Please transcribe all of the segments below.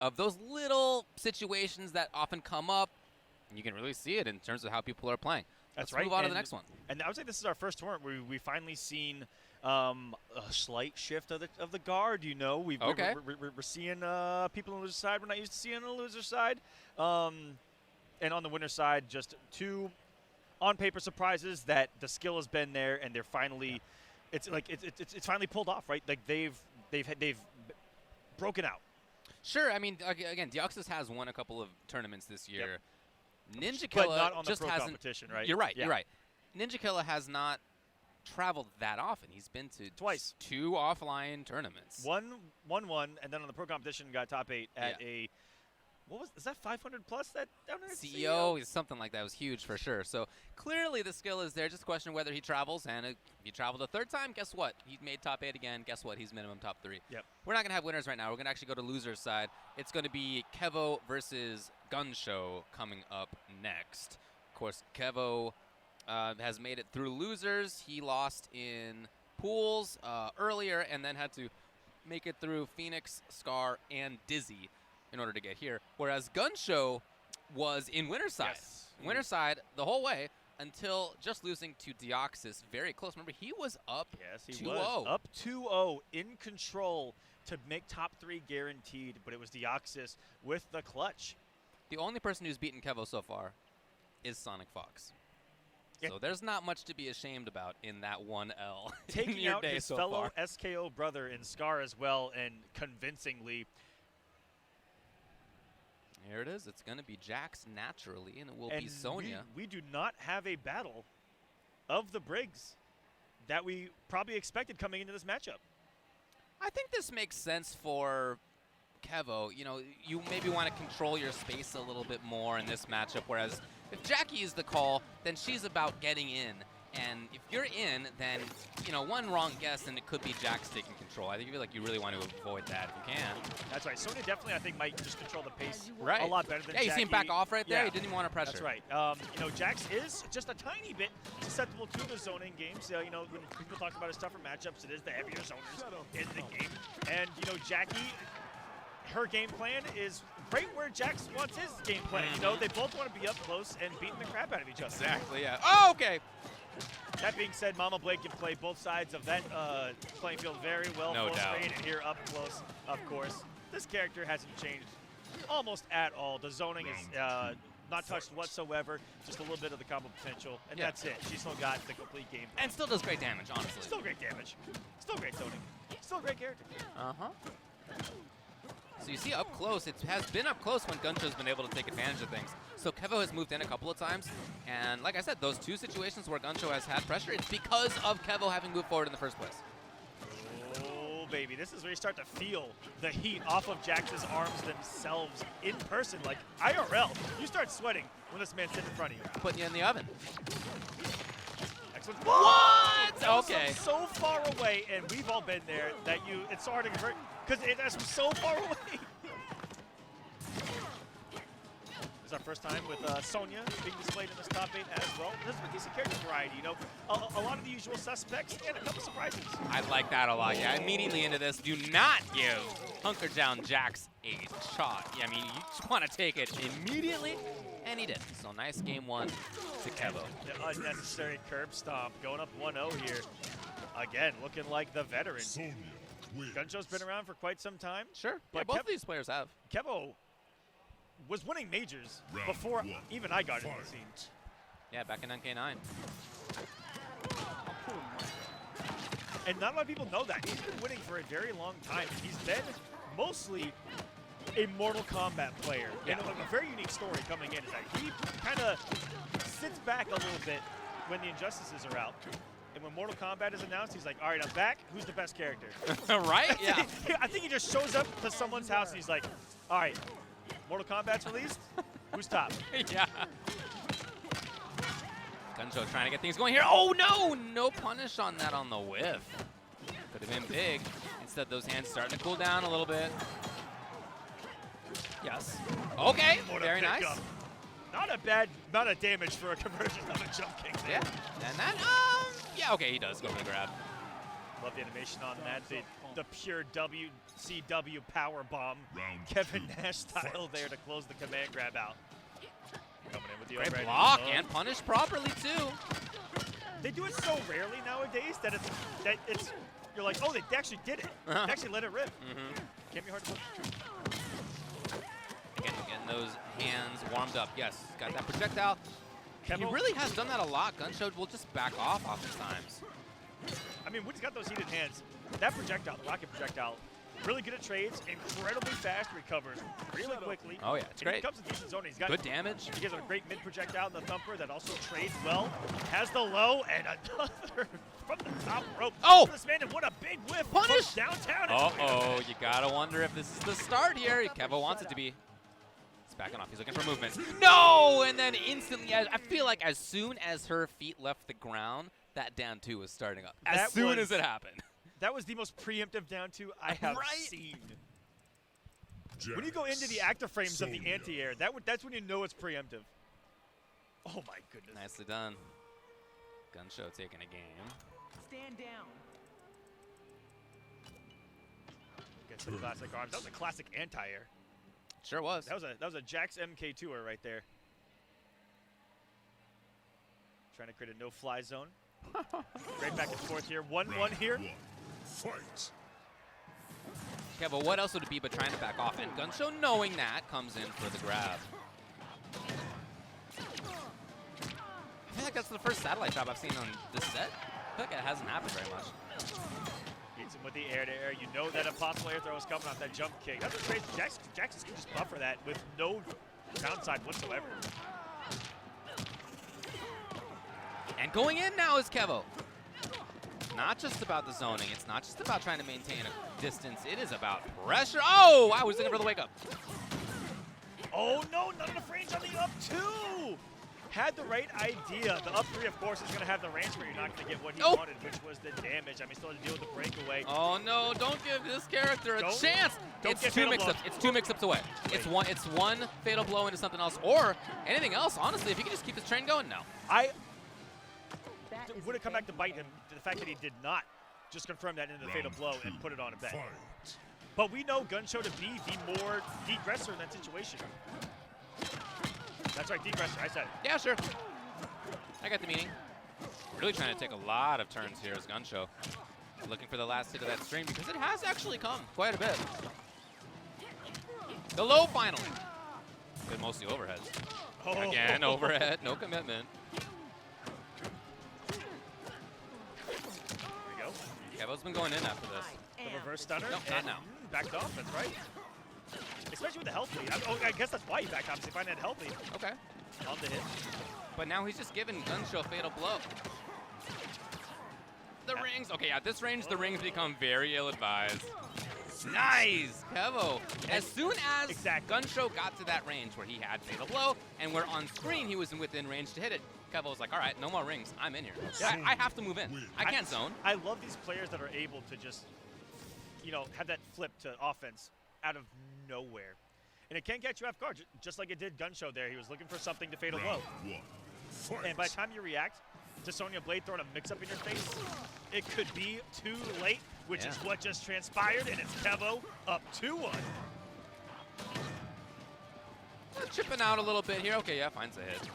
of those little situations that often come up. And you can really see it in terms of how people are playing. That's Let's right. move on to the next one. And I would say this is our first tournament where we finally seen a slight shift of the guard. You know, we're seeing people on the loser side we're not used to seeing on the loser side, and on the winner side, just two on paper surprises that the skill has been there, and they're finally, it's finally pulled off, right? Like they've broken out. Sure. I mean, again, Deoxys has won a couple of tournaments this year. Yep. Ninja But Killa not on just the pro hasn't. competition, right? You're right. Yeah. You're right. Ninja Killa has not traveled that often. He's been to Twice. 2 offline tournaments. One, and then on the pro competition got top 8 at a. Is that 500 plus that down there? CEO is something like that. It was huge for sure. So clearly the skill is there. Just a question of whether he travels. And if he traveled a third time, guess what? He made top 8 again. Guess what? He's minimum top 3. Yep. We're not going to have winners right now. We're going to actually go to loser's side. It's going to be Kevo versus Gunshow coming up next. Of course, Kevo has made it through losers. He lost in pools earlier and then had to make it through Phoenix, Scar, and Dizzy in order to get here, whereas Gunshow was in winner's side. Yes. Winner's side the whole way until just losing to Deoxys very close. Remember, he was up 2-0. Was up 2-0 in control to make top 3 guaranteed, but it was Deoxys with the clutch. The only person who's beaten Kevo so far is Sonic Fox. Yeah. So there's not much to be ashamed about in that 1L. Taking out his so fellow far. SKO brother in Scar as well, and convincingly. Here it is. It's going to be Jax naturally, and it will be Sonya. We do not have a battle of the Briggs that we probably expected coming into this matchup. I think this makes sense for Kevo. You know, you maybe want to control your space a little bit more in this matchup, whereas if Jackie is the call, then she's about getting in. And if you're in, then, you know, one wrong guess and it could be Jax taking control. I feel like you really want to avoid that if you can. That's right. Sonya definitely, I think, might just control the pace a lot better than Jackie. Jackie. You see him back off right there? Yeah. He didn't even want to pressure. That's right. You know, Jax is just a tiny bit susceptible to the zoning games. You know, when people talk about his tougher matchups, it is the heavier zoners in the game. And, you know, Jackie, her game plan is right where Jax wants his game plan. You know, they both want to be up close and beating the crap out of each other. Exactly, yeah. Oh, okay. That being said, Mama Blake can play both sides of that playing field very well. No full doubt. screen and here up close, of course. This character hasn't changed almost at all. The zoning is not touched whatsoever. Just a little bit of the combo potential, and that's it. She's still got the complete game. And still does great damage, honestly. Still great damage. Still great zoning. Still a great character. Uh-huh. So you see up close, it has been up close when Gunshow's been able to take advantage of things. So Kevo has moved in a couple of times, and like I said, those 2 situations where Gunshow has had pressure, it's because of Kevo having moved forward in the first place. Oh, baby, this is where you start to feel the heat off of Jax's arms themselves in person, like IRL. You start sweating when this man's sitting in front of you. Putting you in the oven. Excellent. What? That was Okay. so far away, and we've all been there, that it's so hard to convert, because that's so far away. It's our first time with Sonya being displayed in this top 8 as well. This is a decent character variety, you know. A lot of the usual suspects and a couple surprises. I like that a lot, yeah. Immediately into this, do not give Hunker Down Jax a shot. Yeah, I mean, you just want to take it immediately, and he did. So nice game 1 to Kevo. The unnecessary curb stomp going up 1-0 here. Again, looking like the veteran. Gunshow's been around for quite some time. Sure, But yeah, both of these players have. Kevo was winning majors before even I got into the scene. Yeah, back in NK9. And not a lot of people know that. He's been winning for a very long time. He's been mostly a Mortal Kombat player. Yeah. And a very unique story coming in is that he kind of sits back a little bit when the Injustices are out. And when Mortal Kombat is announced, he's like, all right, I'm back. Who's the best character? Right? Yeah. I think he just shows up to someone's house and he's like, all right, Mortal Kombat's released. Who's top? Yeah. Gunshow trying to get things going here. Oh, no! No punish on that on the whiff. Could have been big. Instead, those hands starting to cool down a little bit. Yes. Okay, very nice. Not a bad amount of damage for a conversion of a jump kick there. Yeah, and that, yeah, okay, he does go for the grab. Love the animation on that. the pure WCW power bomb. Kevin Nash style there to close the command grab out. Coming in with the Great overhead. block and punished properly too. They do it so rarely nowadays that it's you're like, oh, they actually did it. They actually let it rip. Can't be hard to put. Again, those hands warmed up. Yes, got that projectile. He Kevo, really has done that a lot. Gunshow will just back off oftentimes. I mean, Woody's got those heated hands. That projectile, the rocket projectile, really good at trades, incredibly fast, recovers really quickly. Oh yeah, it's great. He comes to decent zone. He's got Good damage. He gives a great mid projectile in the thumper that also trades well. Has the low and another from the top rope. Oh! This man, and what a big whiff. Punish! From downtown. Uh-oh, you gotta wonder if this is the start here. Kevo wants it to be. He's backing off. He's looking for movement. No! And then instantly, I feel like as soon as her feet left the ground, that down two was starting up. As soon as it happened. That was the most preemptive down two I have seen. When you go into the active frames of the anti-air, that's when you know it's preemptive. Oh my goodness. Nicely done. Gunshow taking a game. Stand down. Gets some classic arms. That was a classic anti-air. Sure was. That was a Jax MK2er right there. Trying to create a no-fly zone. Great back and forth here. 1-1 here. Fight. Kevo, what else would it be but trying to back off? And Gunshow, knowing that, comes in for the grab. I feel like that's the first satellite drop I've seen on this set. I feel like it hasn't happened very much. Gets him with the air-to-air. You know that impossible air throw is coming off that jump kick. That's crazy. Jackson can just buffer that with no downside whatsoever. And going in now is Kevo. Not just about the zoning. It's not just about trying to maintain a distance. It is about pressure. Oh, wow, he's looking for the wake up. Oh, no, not enough range on the up two. Had the right idea. The up three, of course, is going to have the range where you're not going to get what he wanted, which was the damage. I mean, still had to deal with the breakaway. Oh, no, don't give this character a chance. It's two mix-ups. It's two mix-ups away. It's one fatal blow into something else, or anything else, honestly, if you can just keep this train going now. Would have come back to bite him. The fact that he did not just confirm that into the fatal blow and put it on a bet. But we know Gunshow to be the aggressor in that situation. That's right, degressor. I said it. Yeah, sure. I got the meaning. Really trying to take a lot of turns here as Gunshow. Looking for the last hit of that string because it has actually come quite a bit. The low finally. But mostly overheads. Oh. Again, overhead, no commitment. Kevo's been going in after this. The reverse stunner. No, not now. Backed off, that's right. Especially with the health lead. I guess that's why he backed off, because he finally had health lead. Okay. On the hit. But now he's just giving Gunshow fatal blow. The rings. Okay, at this range, the rings become very ill-advised. Nice, Kevo. As soon as Gunshow got to that range where he had fatal blow, and we're on screen, he was within range to hit it. Kevo was like, all right, no more rings. I'm in here. Yeah. I have to move in. I can't zone. I love these players that are able to just, have that flip to offense out of nowhere. And it can catch you off guard, just like it did Gunshow there. He was looking for something to fatal blow. And by the time you react to Sonya Blade throwing a mix-up in your face, it could be too late, which is what just transpired, and it's Kevo up 2-1. Chipping out a little bit here. Okay, yeah, finds a hit.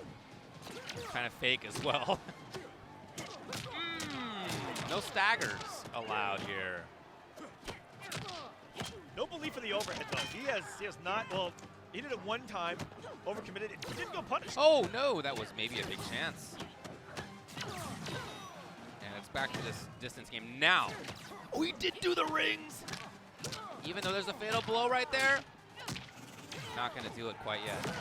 Kind of fake as well. No staggers allowed here. No belief in the overhead, though. He has not, well, he did it one time, overcommitted, and he didn't go punished. Oh, no, that was maybe a big chance. And it's back to this distance game now. Oh, he did do the rings. Even though there's a fatal blow right there, not going to do it quite yet.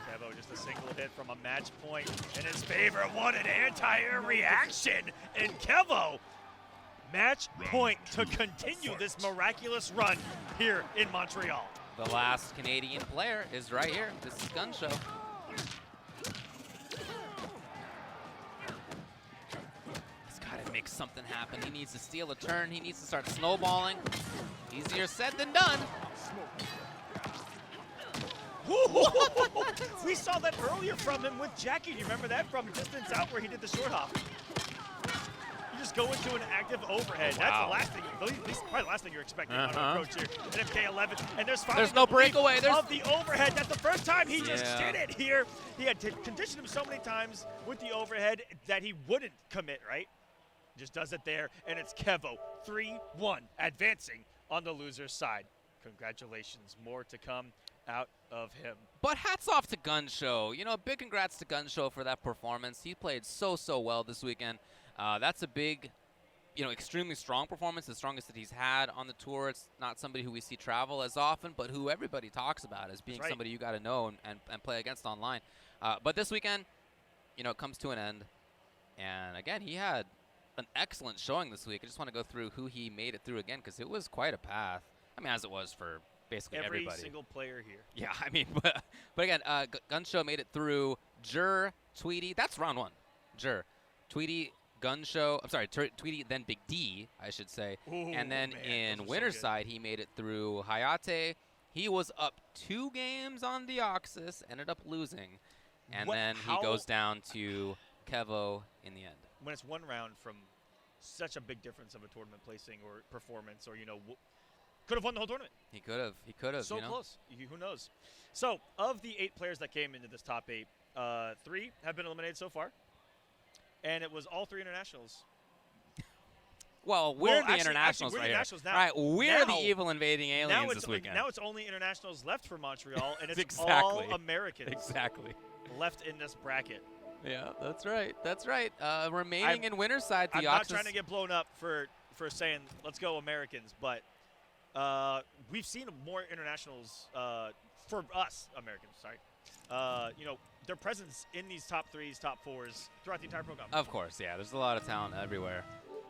Kevo just a single hit from a match point in his favor. What an anti-air reaction. And Kevo, match point to continue this miraculous run here in Montreal. The last Canadian player is right here. This is Gunshow. He's got to make something happen. He needs to steal a turn. He needs to start snowballing. Easier said than done. We saw that earlier from him with Jackie. Do you remember that from distance out where he did the short hop? just go into an active overhead. Wow. That's the last thing, at least probably the last thing you're expecting on an approach here at MK11. And there's no breakaway. Of the overhead. That's the first time he just did it here. He had conditioned him so many times with the overhead that he wouldn't commit, right? Just does it there, and it's Kevo, 3-1, advancing on the loser's side. Congratulations, more to come out of him. But hats off to Gunshow. You know, big congrats to Gunshow for that performance. He played so well this weekend. That's a big, you know, extremely strong performance, the strongest that he's had on the tour. It's not somebody who we see travel as often, but who everybody talks about as being somebody you got to know and play against online. But this weekend, you know, it comes to an end. And again, he had an excellent showing this week. I just want to go through who he made it through again, because it was quite a path. I mean, as it was for basically everybody. Every single player here. Yeah, I mean, but again, Gunshow made it through Jur, Tweety. That's round one. Jur, Tweety, Gunshow. I'm sorry, Tweety, then Big D, I should say. Ooh, and then man, in winner's side, he made it through Hayate. He was up 2 games on Deoxys, ended up losing. And then he goes down to Kevo in the end. When it's one round from such a big difference of a tournament placing or performance, or, you know, could have won the whole tournament. He could have. He could have. So you know? close. Who knows? So, of the 8 players that came into this top 8, 3 have been eliminated so far. And it was all 3 internationals. Well, we're the internationals we're right internationals here. now. Right, we're the evil invading aliens this weekend. Now it's only internationals left for Montreal, and it's exactly. all Americans exactly left in this bracket. Yeah, that's right. That's right. Remaining in winner's side, I'm not trying to get blown up for saying let's go Americans, but we've seen more internationals for us Americans. Sorry, you know, their presence in these top 3s, top 4s throughout the entire program. Of course, yeah. There's a lot of talent everywhere.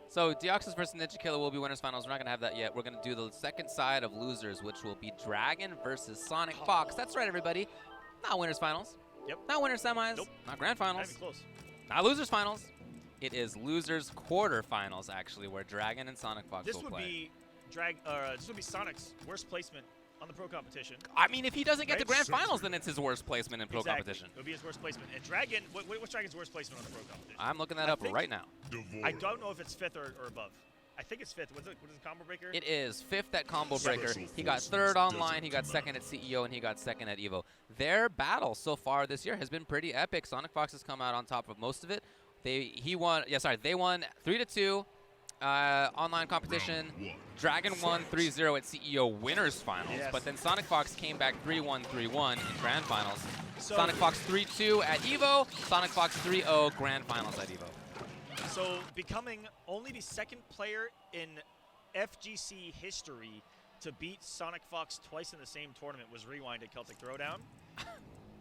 So Deoxys versus Ninja Killer will be winners finals. We're not gonna have that yet. We're gonna do the second side of losers, which will be Dragon versus Sonic Fox. That's right, everybody. Not winners finals. Yep. Not winners semis. Nope. Not grand finals. Not even close. Not losers finals. It is losers quarterfinals, actually, where Dragon and Sonic Fox will play. This would be Sonic's worst placement on the pro competition. I mean, if he doesn't get to grand finals, then it's his worst placement in pro competition. It would be his worst placement. And Dragon, what's Dragon's worst placement on the pro competition? I'm looking that up right now. I don't know if it's 5th or above. I think it's 5th. What is the combo breaker? It is 5th at Combo Breaker. He got 3rd online, he got 2nd at CEO, and he got 2nd at EVO. Their battle so far this year has been pretty epic. Sonic Fox has come out on top of most of it. They won 3-2 online competition. Dragon won 3-0 at CEO winners finals, but then Sonic Fox came back 3-1, 3-1 in grand finals. So Sonic Fox 3-2 at EVO, Sonic Fox 3-0 grand finals at EVO. So becoming only the 2nd player in FGC history to beat Sonic Fox twice in the same tournament was Rewind at Celtic Throwdown.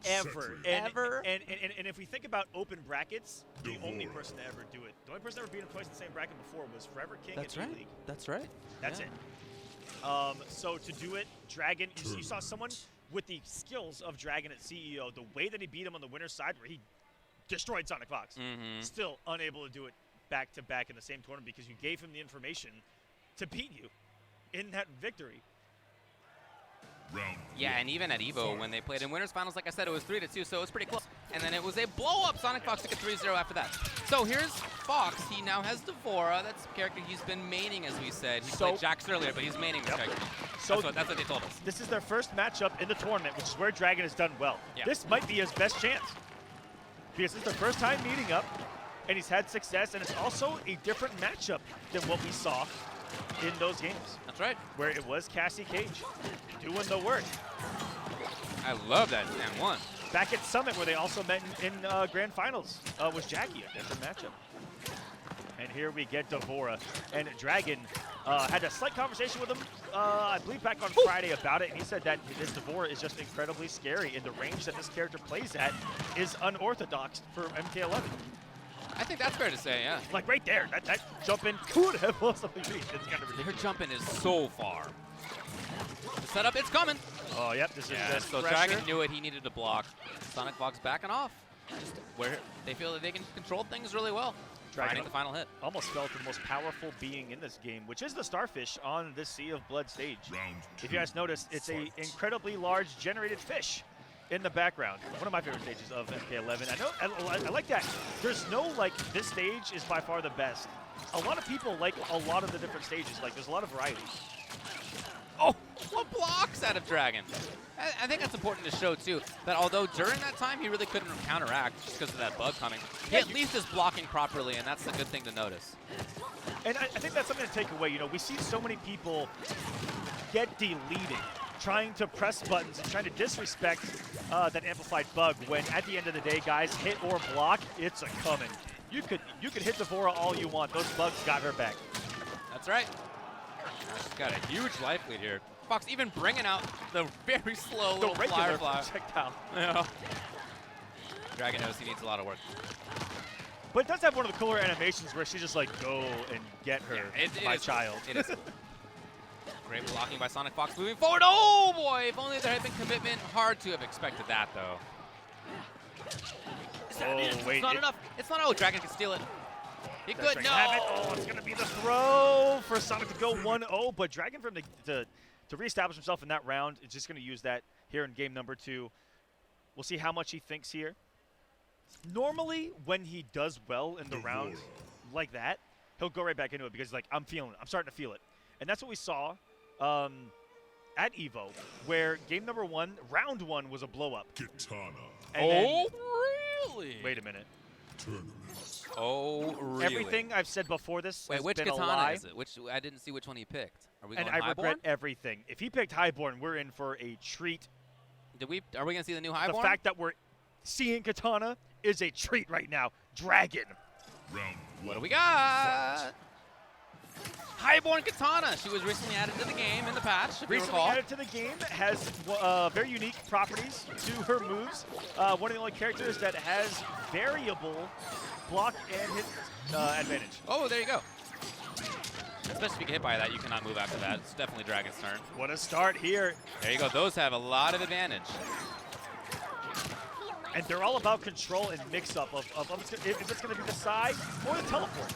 Ever. And if we think about open brackets, the only person to ever do it, the only person to ever beat him twice in the same bracket before was Forever King at E-League. That's right. That's it. So to do it, Dragon, you saw someone with the skills of Dragon at CEO, the way that he beat him on the winner's side where he destroyed Sonic Fox. Still unable to do it back-to-back in the same tournament because you gave him the information to beat you in that victory. Yeah, and even at EVO, when they played in winners finals, like I said, it was 3-2, so it was pretty close. And then it was a blow-up. Sonic Fox took a 3-0 after that. So here's Fox. He now has Devora. That's a character he's been maining, as we said. He played Jax earlier, but he's maining this character. So that's what they told us. This is their first matchup in the tournament, which is where Dragon has done well. Yeah. This might be his best chance because it's their first time meeting up, and he's had success, and it's also a different matchup than what we saw in those games. That's right. Where it was Cassie Cage doing the work. I love that and one. Back at Summit, where they also met in grand finals, was Jackie, a different matchup. And here we get Devora. And Dragon had a slight conversation with him, I believe back on Friday about it, and he said that this Devora is just incredibly scary, and the range that this character plays at is unorthodox for MK11. I think that's fair to say, yeah. Like right there, that jump in could have lost something. It's kind of ridiculous. Their jump in is so far. The setup, it's coming. Oh, yep, this is so Dragon knew it, he needed to block. Sonic Fox backing off. Just where they feel that they can control things really well. Finding the final hit. Almost felt the most powerful being in this game, which is the Starfish on this Sea of Blood stage. If you guys notice, it's an incredibly large generated fish in the background. One of my favorite stages of MK11. I like that. There's no, like, this stage is by far the best. a lot of people like a lot of the different stages. Like, there's a lot of variety. Oh, what blocks out of Dragon? I think that's important to show, too, that although during that time he really couldn't counteract just because of that bug coming, he at least is blocking properly, and that's a good thing to notice. And I think that's something to take away. You know, we see so many people get deleted, trying to press buttons and trying to disrespect that amplified bug, when at the end of the day, guys, hit or block, it's a coming. You could hit Devora all you want. Those bugs got her back. That's right. She's got a huge life lead here. Fox even bringing out the very slow little flyer fly. Projectile. Yeah. Dragon knows he needs a lot of work. But it does have one of the cooler animations where she's just like, go and get her, my child. It is. Great blocking by Sonic Fox moving forward. Oh boy, if only there had been commitment. Hard to have expected that though. Is that it? Wait, it's not enough. It's not. Oh, Dragon can steal it. He could. No. Have it. Oh, it's going to be the throw for Sonic to go 1-0. But Dragon, for him to reestablish himself in that round, is just going to use that here in game number 2. We'll see how much he thinks here. Normally, when he does well in the round like that, he'll go right back into it because, like, I'm feeling it. I'm starting to feel it. And that's what we saw at EVO, where game number 1, round 1 was a blow-up. Katana. Oh, really? Wait a minute. Tournament. Oh, really? Everything I've said before this Wait, has which been a katana lie. is it? Which I didn't see which one he picked. Are we And going I Highborn? regret everything. If he picked Highborn, we're in for a treat. Are we going to see the new Highborn? The fact that we're seeing Katana is a treat right now. Dragon. Round 1. What do we got? Highborn Katana. She was recently added to the game in the patch, if you Recently recall. added to the game, has very unique properties to her moves. One of the only characters that has variable block and hit advantage. Oh, there you go. Especially if you get hit by that, you cannot move after that. It's definitely Dragon's turn. What a start here. There you go. Those have a lot of advantage. And they're all about control and mix-up of if it's going to be the side or the teleport.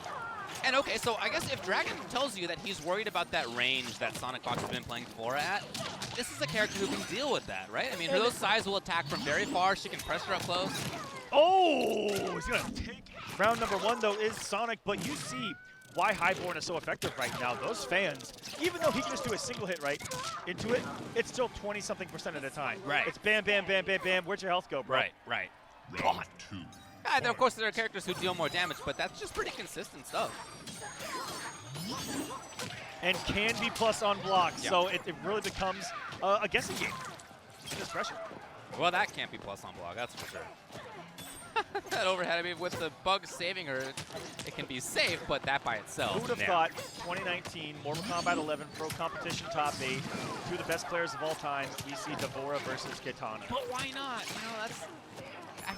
And okay, so I guess if Dragon tells you that he's worried about that range that Sonic Fox has been playing Flora at, this is a character who can deal with that, right? I mean, those sides will attack from very far. She can pressure up close. Oh, he's going to take round number 1, though, is Sonic. But you see why Highborn is so effective right now. Those fans, even though he can just do a single hit right into it, it's still 20-something% at a time. Right. It's bam, bam, bam, bam, bam. Where'd your health go, bro? Right. Round 2. And of course, there are characters who deal more damage, but that's just pretty consistent stuff. And can be plus on block, Yep. so it really becomes a guessing game. Just pressure. Well, that can't be plus on block, that's for sure. That overhead, I mean, with the bug saving her, it can be safe, but that by itself. Who would have thought 2019 Mortal Kombat 11 Pro Competition Top 8, 2 of the best players of all time, we see Devora versus Katana. But why not? You know, that's.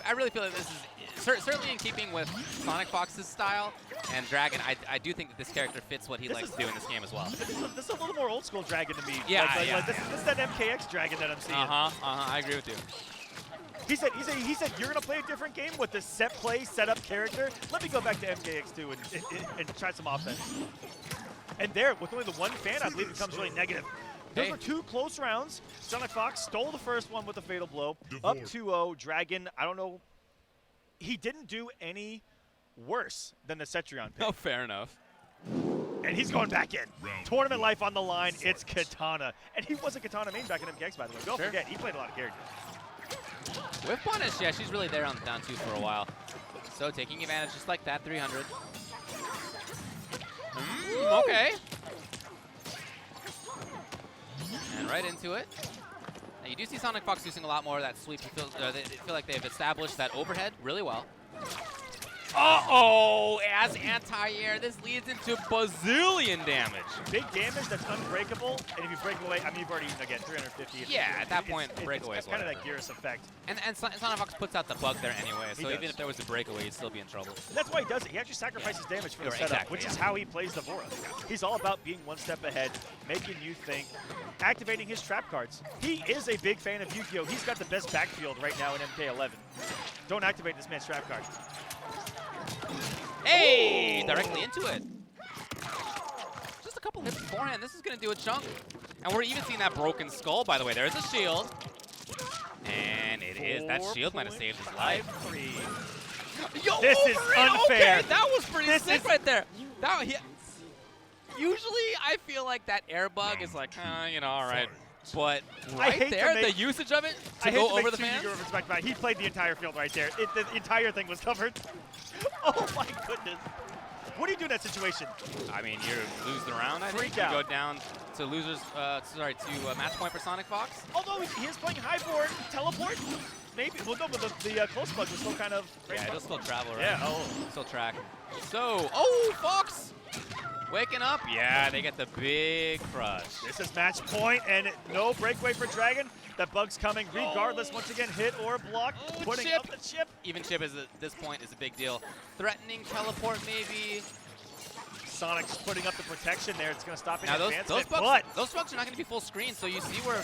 I really feel like this is certainly in keeping with Sonic Fox's style and Dragon. I do think that this character fits what he likes to do in this game as well. This is a little more old school Dragon to me. Yeah, like this is that MKX Dragon that I'm seeing. I agree with you. He said, you're going to play a different game with this set play, set up character. Let me go back to MKX2 and try some offense. And there, with only the one fan, I believe it becomes really negative. Those were 2 close rounds. Sonic Fox stole the first one with a fatal blow. Up 2-0. Dragon, I don't know. He didn't do any worse than the Cetrion pick. Oh, fair enough. And he's going back in. Round Tournament 1. life on the line. It's Katana. And he was a Katana main back in MKX, by the way. Don't Sure. forget, he played a lot of characters. With punish, yeah, she's really there on the down 2 for a while. So taking advantage just like that, 300. Okay. And right into it. Now you do see Sonic Fox using a lot more of that sweep. They feel like they've established that overhead really well. Uh-oh! As anti-air, this leads into bazillion damage. Big damage that's unbreakable, and if you break away, I mean, you've already, again, 350. Yeah, at that point, the breakaway is kind of what that Gearus effect. And Sonic Fox puts out the bug there anyway, so He even does. if there was a breakaway, he'd still be in trouble. And that's why he does it. He actually sacrifices damage for the Right, setup, exactly, which is yeah. how he plays Devora. He's all about being one step ahead, making you think, activating his trap cards. He is a big fan of Yu-Gi-Oh! He's got the best backfield right now in MK11. Don't activate this man's trap card. Hey! Directly into it. Just a couple hits beforehand. This is going to do a chunk. And we're even seeing that broken skull, by the way. There's a shield. And it is. That shield might have saved his life. 4.53. Yo, This is over it. unfair. Okay, that was pretty This sick is- right there. Usually, I feel like that air bug is like, you know, all right. But I right hate to there, the make- usage of it I to hate go to over make the too fans. eager of a respect back. He played the entire field right there. The entire thing was covered. Oh my goodness. What do you do in that situation? I mean, you lose the round. I think Freak you out. go down to losers. To match point for Sonic Fox. Although he is playing high board, teleport, maybe. Well, no, but the close bug was still kind of. Yeah, it'll still travel, right? Yeah. Oh. Still track. So, Fox waking up. Yeah, they get the big crush. This is match point, and no breakaway for Dragon. That bug's coming regardless. Once again, hit or block. Putting chip. up the chip. Even chip is at this point is a big deal. Threatening teleport maybe. Sonic's putting up the protection there. It's going to stop any Now those advancement, bugs are not going to be full screen, so you see where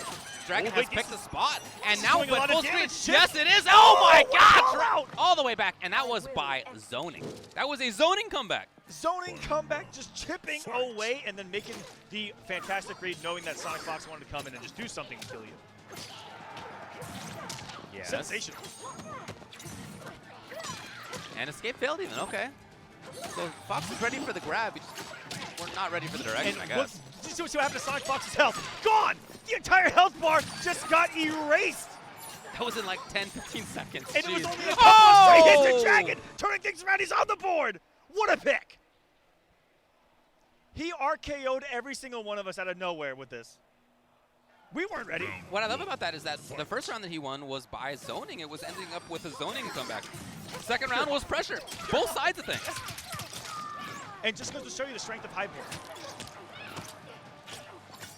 Dragon Oh, has wait, picked this the spot. And is now doing a with lot of full screen, damage. Chip. yes it is. Oh my call God! out. All the way back, and that was by zoning. That was a zoning comeback. Zoning comeback, just chipping away and then making the fantastic read, knowing that Sonic Fox wanted to come in and just do something to kill you. Yes. Sensational. And escape failed even, okay. So Fox is ready for the grab. We're not ready for the direction, I guess. See what happened to Sonic Fox's health? Gone! The entire health bar just got erased! That was in like 10, 15 seconds. And it was Jeez. only a couple of straight hits to Dragon, turning things around. He's on the board! What a pick! He RKO'd every single one of us out of nowhere with this. We weren't ready. What I love about that is that the first round that he won was by zoning. It was ending up with a zoning comeback. Second round was pressure. Both sides of things. And just goes to show you the strength of high board.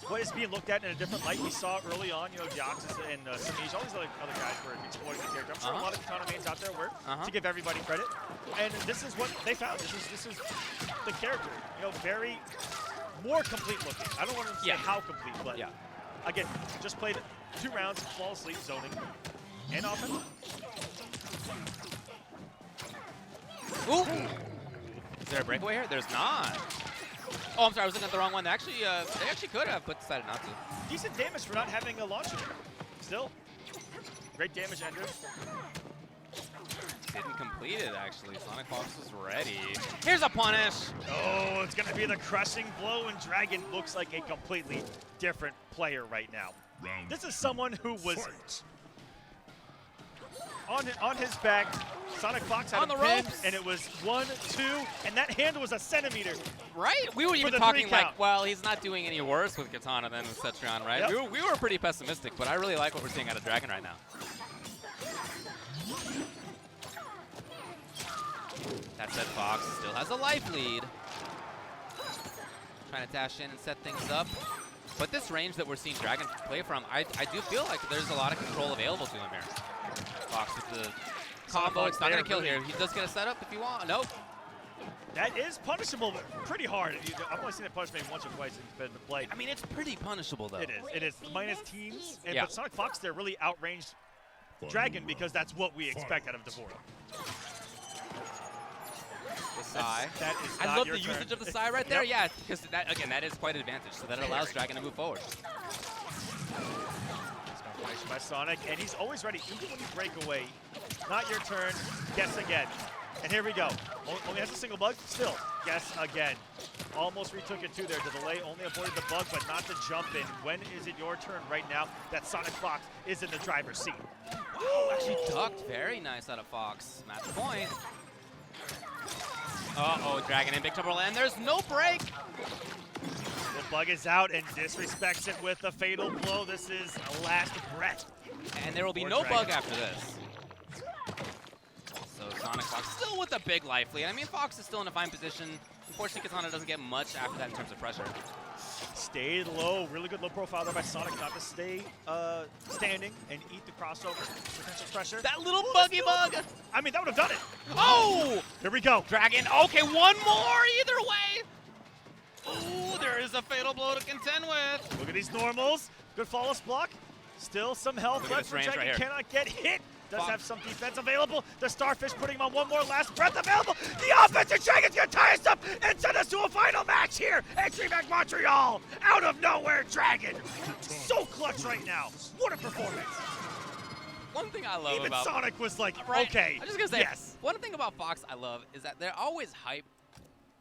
What is being looked at in a different light. We saw early on, you know, Deoxys and Samish, all these other guys were exploiting the character. I'm sure a lot of Katana mains out there were, to give everybody credit. And this is what they found. This is the character. You know, very more complete looking. I don't want to say how complete, but again, just played 2 rounds, flawlessly zoning and offense. Ooh. Is there a breakaway here? There's not. Oh, I'm sorry. I was looking at the wrong one. They actually could have, but decided not to. Decent damage for not having a launcher there. Still. Great damage ender. Didn't complete it, actually. Sonic Fox is ready. Here's a punish. Oh, it's going to be the crushing blow, and Dragon looks like a completely different player right now. This is someone who was on his back. Sonic Fox had on the pinned, ropes, and it was 1, 2, and that hand was a centimeter. Right? We were even the talking 3 like, count. well, he's not doing any worse with Katana than with Cetrion, right? Yep. We were pretty pessimistic, but I really like what we're seeing out of Dragon right now. That said, Fox still has a life lead. Trying to dash in and set things up. But this range that we're seeing Dragon play from, I do feel like there's a lot of control available to him here. Fox with the combo. It's not going to kill here. He does get a setup if you want. Nope. That is punishable, but pretty hard. I've only seen it punished maybe once or twice it's been played. I mean, it's pretty punishable, though. It is. It is. Minus teams. And, Yeah. But Sonic Fox there really outranged Dragon because that's what we expect out of Devora. The Sai. That is I not love your the turn. usage of the Sai right there. Yep. Yeah, because that, again, that is quite an advantage. So that allows Dragon to move forward. Punished by Sonic, and he's always ready, even when you break away. Not your turn, guess again. And here we go. Only has a single bug, still, guess again. Almost retook it too there. The delay only avoided the bug, but not the jump in. When is it your turn right now that Sonic Fox is in the driver's seat? Wow, actually ducked. Very nice out of Fox. Match point. Uh-oh, Dragon in big trouble, and there's no break. The bug is out and disrespects it with a fatal blow. This is a last breath. And there will be Or no Dragon. bug after this. So Sonic Fox still with a big life lead. I mean, Fox is still in a fine position. Unfortunately, Katana doesn't get much after that in terms of pressure. Stayed low. Really good low profile there by Sonic not to stay standing and eat the crossover. Potential pressure. That little buggy bug. I mean, that would have done it. Oh! Here we go. Dragon. Okay, one more either way. Ooh, there is a fatal blow to contend with. Look at these normals. Good flawless block. Still some health Look at left this for range Dragon. right here. Cannot get hit. Does Fox. have some defense available. The Starfish putting him on one more last breath available. The offensive Dragon's going to tie us up and send us to a final match here at DreamHack Montreal. Out of nowhere, Dragon. So clutch right now. What a performance. One thing I love Even about Sonic was like, Right. okay, I'm just gonna say, yes. One thing about Fox I love is that they're always hyped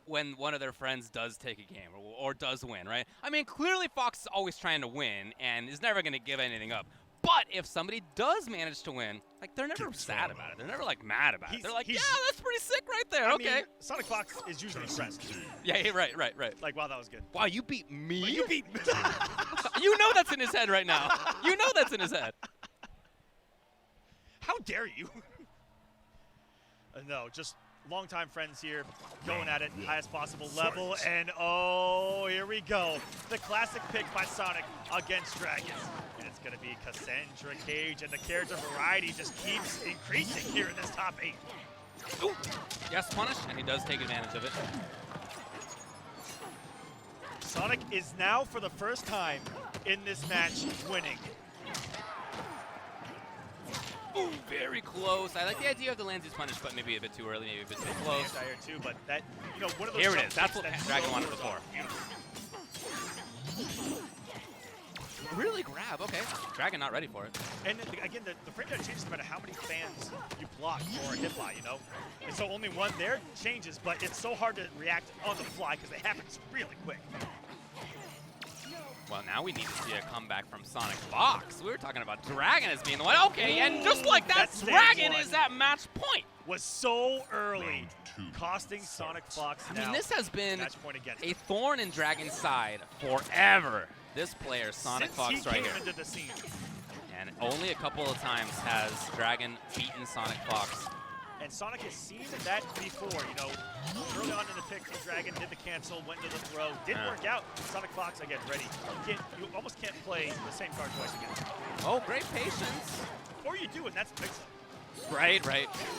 when one of their friends does take a game or does win, right? I mean, clearly Fox is always trying to win and is never going to give anything up. But if somebody does manage to win, like, they're never sad about it. They're never, like, mad about it. They're like, yeah, that's pretty sick right there. I okay. mean, Sonic Fox is usually impressed. Yeah, right. Like, wow, that was good. Wow, you beat me? But you beat me. You know that's in his head right now. You know that's in his head. How dare you? No, just longtime friends here, going at it highest possible level, and oh, here we go. The classic pick by Sonic against Dragon. And it's going to be Cassandra Cage, and the character variety just keeps increasing here in this top 8. Ooh. Yes, punish, and he does take advantage of it. Sonic is now, for the first time in this match, winning. Ooh, very close. I like the idea of the Landsy's punish, but maybe a bit too early, maybe a bit too close. Here too, but that, you know, one of those. Here it is. That's what Dragon wanted before. Really grab. Okay. Dragon not ready for it. And again, the frame rate changes no matter how many fans you block for a hitbot, you know? And so only one there changes, but it's so hard to react on the fly because they happen really quick. Well, now we need to see a comeback from Sonic Fox. We were talking about Dragon as being the one. Okay, and just like that, Dragon is at match point. Was so early, costing Sonic Fox now. I mean, this has been a thorn in Dragon's side forever. This player, Sonic Fox, right here. Into the scene. And only a couple of times has Dragon beaten Sonic Fox. And Sonic has seen that before, you know. Early on in the pick, Dragon did the cancel, went to the throw, didn't work out. Sonic Fox, again, ready. You almost can't play the same card twice again. Oh, great patience. Or you do, and that's the mix-up. Right.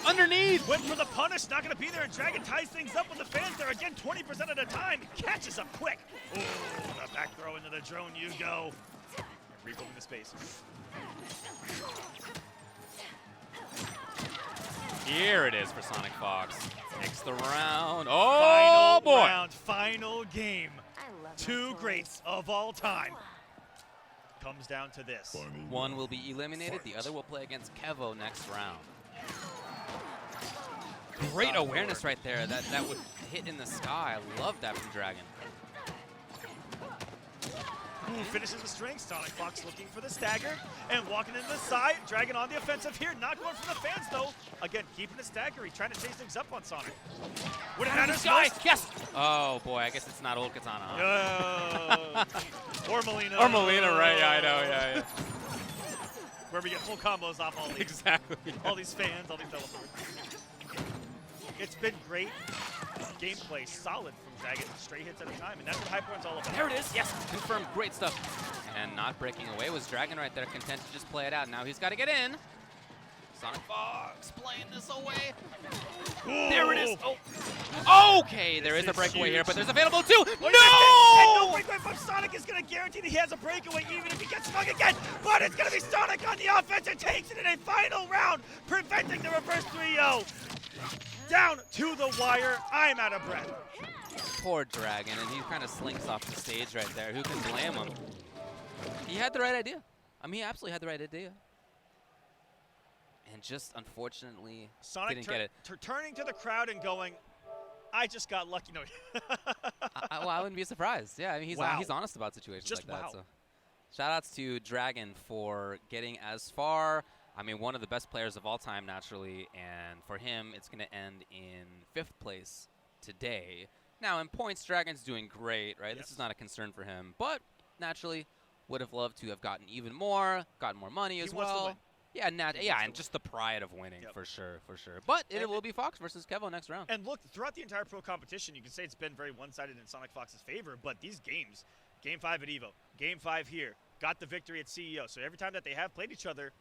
Underneath. Went for the punish, not going to be there, and Dragon ties things up with the fans there again, 20% of the time. Catches up quick. Ooh, the back throw into the drone, you go. Rebuilding the space. Here it is for Sonic Fox. Takes the round. Oh, final boy. Round, final game. Two greats of all time. Comes down to this. One will be eliminated. The other will play against Kevo next round. Great awareness right there. That would hit in the sky. I love that from Dragon. Ooh, finishes the string. Sonic Fox looking for the stagger and walking into the side. Dragon on the offensive here. Not going for the fans, though. Again, keeping the stagger. He's trying to chase things up on Sonic. Would it matter? Yes! Oh, boy. I guess it's not old Katana, huh? Or Molina. Or Molina, right. Yeah, I know. Yeah. Where we get full combos off all these. Exactly. All these fans, all these teleports. It's been great gameplay, solid from Dragon, straight hits at a time, and that's what Hyper's all about. There it is, yes, confirmed, great stuff. And not breaking away was Dragon right there, content to just play it out. Now he's got to get in. Sonic Fox playing this away. Ooh. There it is. Oh. Okay, there is a breakaway here, but there's available too. No! And no breakaway from Sonic is going to guarantee that he has a breakaway even if he gets stuck again. But it's going to be Sonic on the offense and takes it in a final round, preventing the reverse 3-0. Down to the wire. I'm out of breath. Poor Dragon, and he kind of slinks off the stage right there. Who can blame him? He had the right idea. I mean, he absolutely had the right idea. And just, unfortunately, Sonic didn't get it. Turning to the crowd and going, I just got lucky. No. Well, I wouldn't be surprised. Yeah, I mean, he's honest about situations just like that. Wow. So, shout-outs to Dragon for getting as far. I mean, one of the best players of all time, naturally, and for him, it's going to end in 5th place today. Now, in points, Dragon's doing great, right? Yes. This is not a concern for him, but naturally, would have loved to have gotten even more, gotten more money as well. Wants to win. Yeah, and just the pride of winning, for sure. But it will be Fox versus Kevo next round. And look, throughout the entire pro competition, you can say it's been very one-sided in Sonic Fox's favor, but these games, Game 5 at EVO, Game 5 here, got the victory at CEO. So every time that they have played each other,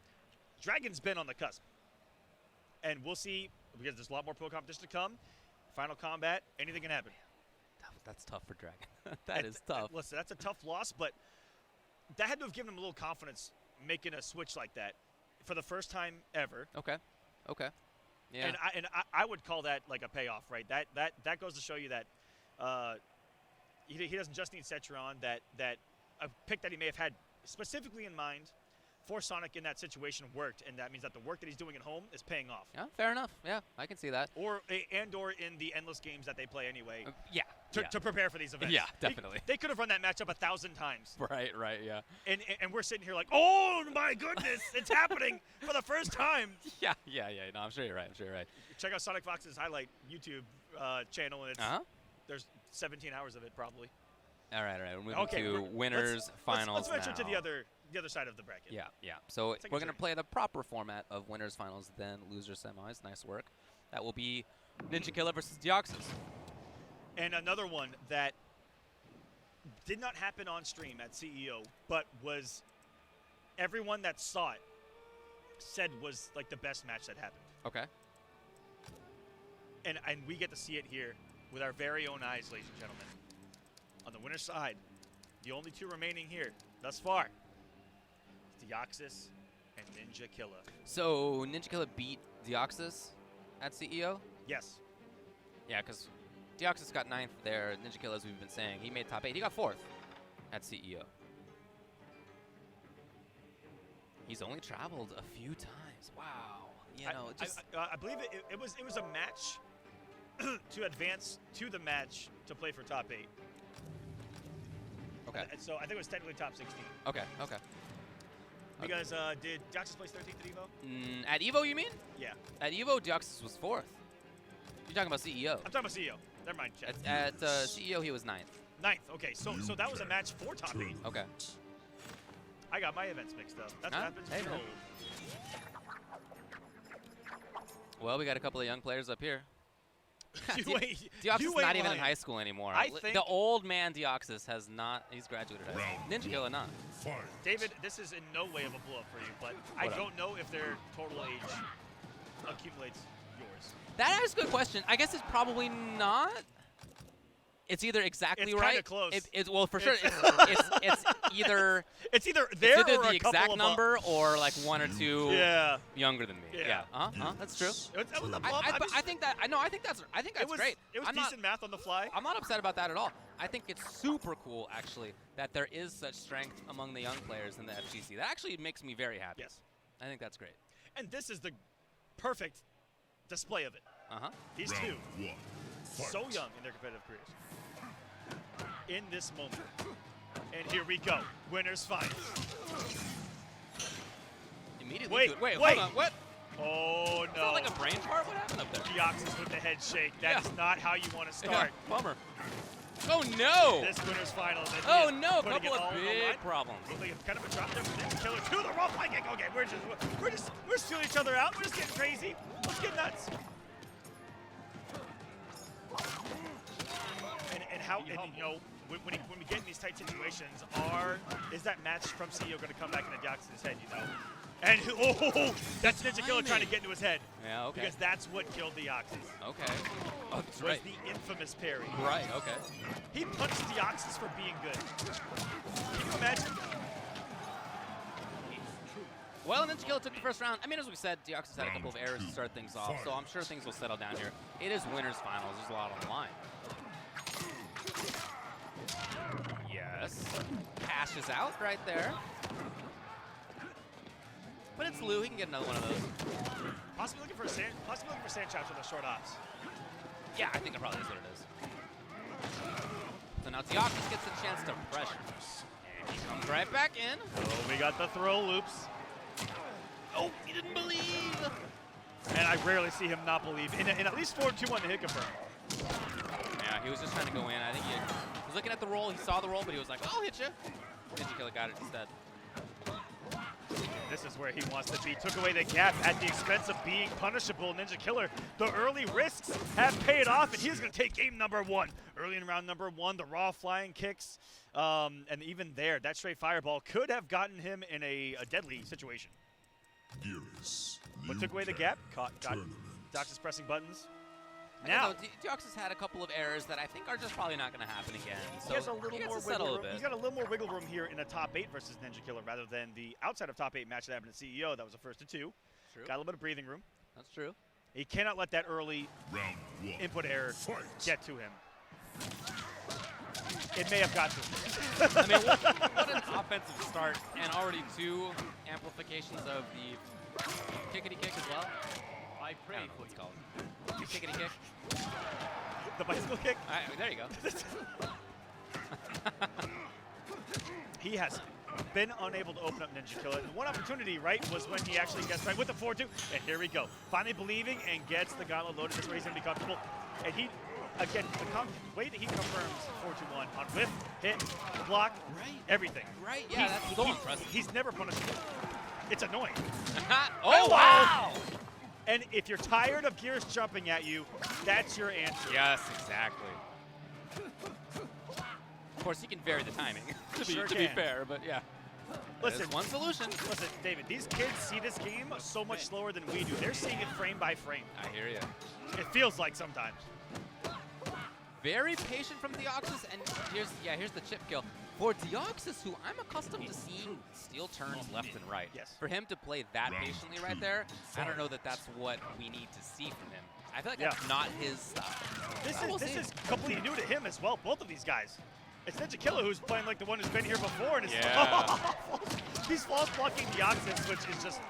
Dragon's been on the cusp. And we'll see, because there's a lot more pro competition to come. Final combat, anything can happen. That's tough for Dragon. That is tough. Listen, that's a tough loss, but that had to have given him a little confidence making a switch like that for the first time ever. Okay. Yeah. And I would call that like a payoff, right? That goes to show you that he doesn't just need Cetron, that a pick that he may have had specifically in mind for Sonic in that situation worked, and that means that the work that he's doing at home is paying off. Yeah, fair enough. Yeah, I can see that. Or in the endless games that they play anyway. Yeah. To prepare for these events. Yeah, definitely. They could have run that matchup 1,000 times. Right, yeah. And we're sitting here like, oh my goodness, it's happening for the first time. Yeah. No, I'm sure you're right. Check out Sonic Fox's highlight YouTube channel, and it's there's 17 hours of it probably. All right. We're moving to winners, finals. Let's venture to the other side of the bracket. Yeah. So we're going to play the proper format of winners, finals, then losers, semis. Nice work. That will be Ninja Killer versus Deoxys. And another one that did not happen on stream at CEO, but was everyone that saw it said was like the best match that happened. Okay. And we get to see it here with our very own eyes, ladies and gentlemen. On the winner's side, the only two remaining here thus far, Deoxys and Ninja Killer. So Ninja Killer beat Deoxys at CEO? Yes. Yeah, because Deoxys got 9th there. Ninja Killer, as we've been saying, he made top 8. He got 4th at CEO. He's only traveled a few times. Wow. You know, I believe it was a match to advance to the match to play for top 8. Okay. So I think it was technically top 16. Okay. Because did Deoxys place 13th at EVO? At EVO, you mean? Yeah. At EVO, Deoxys was 4th. You're talking about CEO. I'm talking about CEO. Never mind, Chad. At CEO, he was 9th. 9th. Okay, so that was a match for top 8. Okay. I got my events mixed up. That's what happens. Hey, man. Well, we got a couple of young players up here. Deoxys is not even in high school anymore. The old man Deoxys has not. He's graduated high school. Ninja Killer not. David, this is in no way of a blow up for you, but I don't know if their total age accumulates yours. That is a good question. I guess it's probably not. It's either exactly right. It's kind of close. Well, for sure, it's either. It's either there it's either or the exact number or like 1 or 2 younger than me. Yeah. That's true. That was a bluff. I think that. I think that's great. It was decent math on the fly. I'm not upset about that at all. I think it's super cool, actually, that there is such strength among the young players in the FGC. That actually makes me very happy. Yes. I think that's great. And this is the perfect display of it. These two, so young in their competitive careers. In this moment. And here we go. Winners finals. Immediately. Wait, hold on. What? Oh, no. Is that like a brain fart? What happened up there? Deoxys with the head shake. That is not how you want to start. Yeah, bummer. Oh, no. This winners finals. Oh, no. A couple of big problems. Kind of a drop there from Ninja Killer to the raw fly kick. Okay, we're stealing each other out. We're just getting crazy. Let's get nuts. And how, and, you know, when we get in these tight situations, is that match from CEO going to come back into Deoxys' head, you know? And, that's Ninja Killer trying to get into his head. Yeah, okay. Because that's what killed Deoxys. Okay. Oh, that's right. Was the infamous parry. Right, okay. He punched Deoxys for being good. Can you imagine? Well, Ninja Killer took the first round. I mean, as we said, Deoxys had a couple of errors to start things off, so I'm sure things will settle down here. It is winners finals. There's a lot on the line. Yes. Cash is out right there. But it's Lou. He can get another one of those. Possibly looking for sand traps with those short ops. Yeah, I think that probably is what it is. So now Deoxys gets a chance to pressure. And he comes right back in. Oh, we got the throw loops. Oh, he didn't believe. And I rarely see him not believe. In at least 4-2-1 to hit confirm. Yeah, he was just trying to go in. I think he was looking at the roll. He saw the roll, but he was like, oh, I'll hit you. Ninja Killer got it instead. This is where he wants to be. Took away the gap at the expense of being punishable. Ninja Killer, the early risks have paid off, and he's going to take game number 1. Early in round number 1, the raw flying kicks, and even there, that straight fireball could have gotten him in a deadly situation. But took away the gap, got Deoxys pressing buttons. Now, Deoxys had a couple of errors that I think are just probably not going to happen again. So he has a little more wiggle room. He's got a little more wiggle room here in the top 8 versus Ninja Killer rather than the outside of top 8 match that happened at CEO. That was a 1st to 2. True. Got a little bit of breathing room. That's true. He cannot let that early input error get to him. It may have got to him. I mean, what an offensive start, and already 2 amplifications of the kickity kick as well. I don't know what it's called. Kickity kick. The bicycle kick. There you go. He has been unable to open up Ninja Killer. And one opportunity, right, was when he actually gets right with the 4-2. And here we go. Finally believing and gets the gauntlet loaded. That's where he's going to be comfortable. And he, again, the way that he confirms 4-2-1 on whiff, hit, block, everything. Right, yeah, that's so impressive. He's never punishable. It's annoying. Oh, wow! And if you're tired of Gears jumping at you, that's your answer. Yes, exactly. Of course, he can vary the timing, to be fair, but yeah. Listen, one solution. Listen, David, these kids see this game so much slower than we do. They're seeing it frame by frame. I hear you. It feels like sometimes. Very patient from Deoxys, and here's the chip kill. For Deoxys, who I'm accustomed to seeing steal turns left and right. Yes. For him to play that patiently right there, I don't know that that's what we need to see from him. I feel like that's not his style. This is completely new to him as well, both of these guys. It's Ninja Killer who's playing like the one who's been here before, and he's false blocking Deoxys, which is just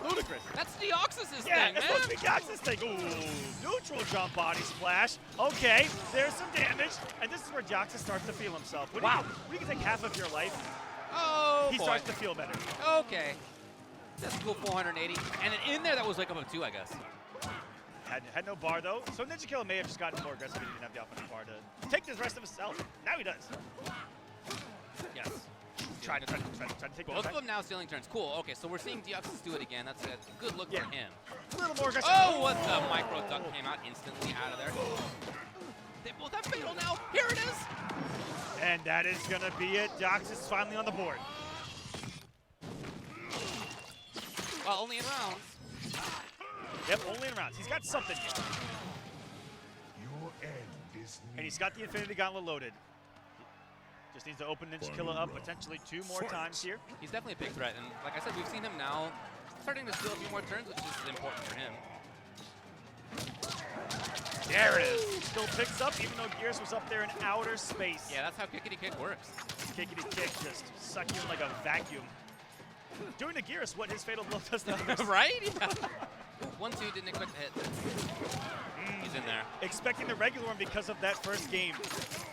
ludicrous. That's Deoxys' thing, Yeah, that's man. supposed to be Deoxys' thing. Ooh, neutral jump body splash. Okay, there's some damage, and this is where Deoxys starts to feel himself. When you can take half of your life, he starts to feel better. Okay. That's a cool 480. And then in there, that was like up a 2, I guess. Had no bar, though. So Ninja Killer may have just gotten more aggressive and he didn't have the offensive bar to take the rest of his self. Now he does. Yes. Try to take both of them now stealing turns. Cool. Okay, so we're seeing Deoxys do it again. That's a good look for him. A little more aggressive. Oh, what the micro duck came out instantly out of there. They both have fatal now. Here it is. And that is going to be it. Deoxys finally on the board. Well, only in rounds. Yep, only in rounds. He's got something here. Your end is And he's got the Infinity Gauntlet loaded. Just needs to open Ninja Killer up potentially 2 more times here. He's definitely a big threat. And like I said, we've seen him now starting to steal a few more turns, which is important for him. There it is. Still picks up, even though Gears was up there in outer space. Yeah, that's how Kickity Kick works. Kickity Kick just suck you in like a vacuum. Doing to Gears what his fatal blow does to others. Right? Yeah. 1-2, didn't expect to hit. He's in there. Expecting the regular one because of that first game.